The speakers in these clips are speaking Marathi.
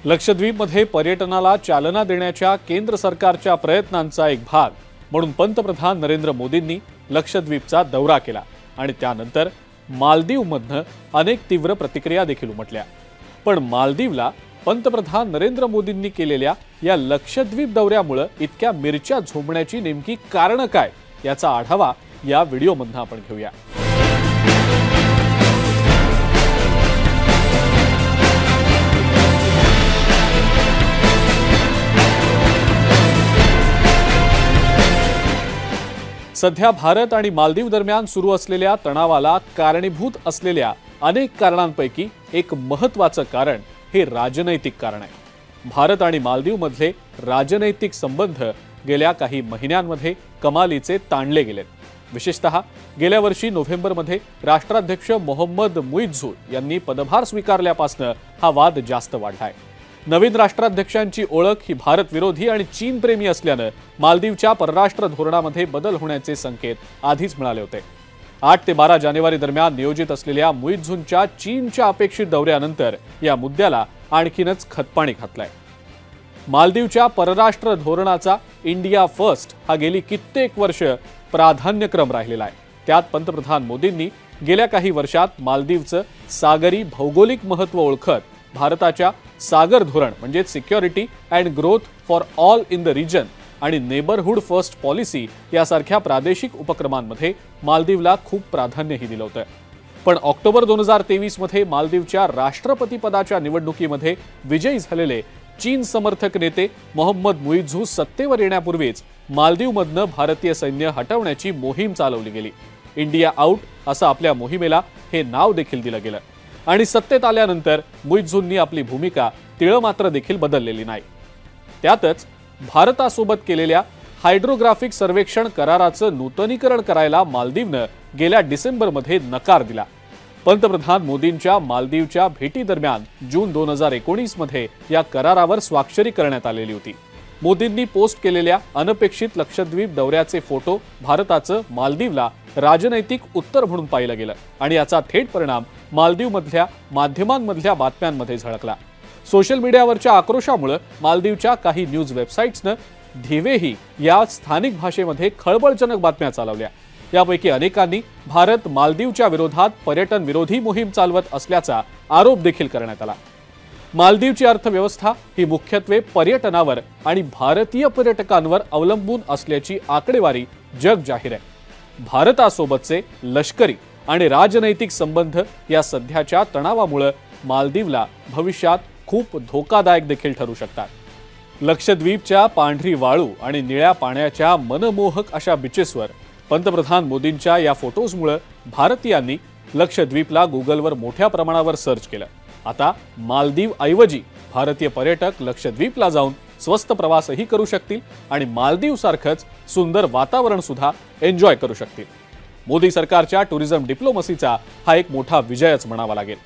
लक्षद्वीपमध्ये पर्यटनाला चालना देण्याच्या केंद्र सरकारच्या प्रयत्नांचा एक भाग म्हणून पंतप्रधान नरेंद्र मोदींनी लक्षद्वीपचा दौरा केला आणि त्यानंतर मालदीवमधनं अनेक तीव्र प्रतिक्रिया देखील उमटल्या। पण मालदीवला पंतप्रधान नरेंद्र मोदींनी केलेल्या या लक्षद्वीप दौऱ्यामुळे इतक्या मिरच्या झोंबण्याची नेमकी कारण काय याचा आढावा या व्हिडिओमधून आपण घेऊया। सध्या भारत आणि मालदीव दरम्यान सुरू असलेल्या तणावाला कारणीभूत असलेल्या अनेक कारणांपैकी एक महत्त्वाचं कारण हे राजनैतिक कारण आहे। भारत आणि मालदीवमधले राजनैतिक संबंध गेल्या काही महिन्यांमध्ये कमालीचे ताणले गेलेत। विशेषतः गेल्या वर्षी नोव्हेंबरमध्ये राष्ट्राध्यक्ष मोहम्मद मुइझू यांनी पदभार स्वीकारल्यापासून हा वाद जास्त वाढलाय। नवीन राष्ट्राध्यक्षांची ओळख ही भारत विरोधी आणि चीन प्रेमी असल्याने मालदीवच्या परराष्ट्र धोरणामध्ये बदल होण्याचे संकेत आधीच मिळाले होते। 8 ते 12 जानेवारी दरम्यान नियोजित असलेल्या मुइझूंच्या चीनच्या अपेक्षित दौऱ्यानंतर या मुद्द्याला आणखीनच खतपाणी घातलंय। मालदीवच्या परराष्ट्र धोरणाचा इंडिया फर्स्ट हा गेली कित्येक वर्ष प्राधान्यक्रम राहिलेला आहे। त्यात पंतप्रधान मोदींनी गेल्या काही वर्षात मालदीवचं सागरी भौगोलिक महत्त्व ओळखत भारताच्या सागर धोरण म्हणजे security and growth for all in the region आणि नेबरहुड फर्स्ट पॉलिसी यासारख्या प्रादेशिक उपक्रमांमध्ये मालदीवला खूप प्राधान्यही दिलं होतं। पण ऑक्टोबर 2023 मध्ये मालदीवच्या राष्ट्रपती पदाच्या निवडणुकीमध्ये विजयी झालेले चीन समर्थक नेते मोहम्मद मुइझू सत्तेवर येण्यापूर्वीच मालदीवमधनं भारतीय सैन्य हटवण्याची मोहीम चालवली गेली। इंडिया आउट असं आपल्या मोहिमेला हे नाव देखील दिलं गेलं आणि सत्तेत आल्यानंतर मुइझूंनी आपली भूमिका तिळमात्र देखील बदललेली नाही। त्यातच भारतासोबत केलेल्या हायड्रोग्राफिक सर्वेक्षण कराराचं नूतनीकरण करायला मालदीवनं गेल्या डिसेंबरमध्ये नकार दिला। पंतप्रधान मोदींच्या मालदीवच्या भेटीदरम्यान जून 2019 मध्ये या करारावर स्वाक्षरी करण्यात आलेली होती। मोदींनी पोस्ट केलेल्या अनपेक्षित लक्षद्वीप दौऱ्याचे फोटो भारताचं मालदीवला राजनैतिक उत्तर म्हणून पाहिलं गेलं आणि याचा थेट परिणाम मालदीवमधल्या माध्यमांमधल्या बातम्यांमध्ये झळकला। सोशल मीडियावरच्या आक्रोशामुळे मालदीवच्या काही न्यूज वेबसाईट्सनं धिवेही या स्थानिक भाषेमध्ये खळबळजनक बातम्या चालवल्या। यापैकी अनेकांनी भारत मालदीवच्या विरोधात पर्यटन विरोधी मोहीम चालवत असल्याचा आरोप देखील करण्यात आला। मालदीवची अर्थव्यवस्था ही मुख्यत्वे पर्यटनावर आणि भारतीय पर्यटकांवर अवलंबून असल्याची आकडेवारी जग जाहीर आहे। भारतासोबतचे लष्करी आणि राजनैतिक संबंध या सध्याच्या तणावामुळे मालदीवला भविष्यात खूप धोकादायक देखील ठरू शकतात। लक्षद्वीपच्या पांढरी वाळू आणि निळ्या पाण्याच्या मनमोहक अशा बीचेसवर पंतप्रधान मोदींच्या या फोटोजमुळे भारतीयांनी लक्षद्वीपला गुगलवर मोठ्या प्रमाणावर सर्च केलं। आता मालदीव ऐवजी भारतीय पर्यटक लक्षद्वीपला जाऊन स्वस्त प्रवासही करू शकतील आणि मालदीव सारखंच सुंदर वातावरण सुद्धा एन्जॉय करू शकतील। मोदी सरकारच्या टुरिझम डिप्लोमसीचा हा एक मोठा विजयच म्हणावा लागेल।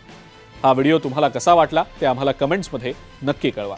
हा व्हिडिओ तुम्हाला कसा वाटला ते आम्हाला कमेंट्समध्ये नक्की कळवा।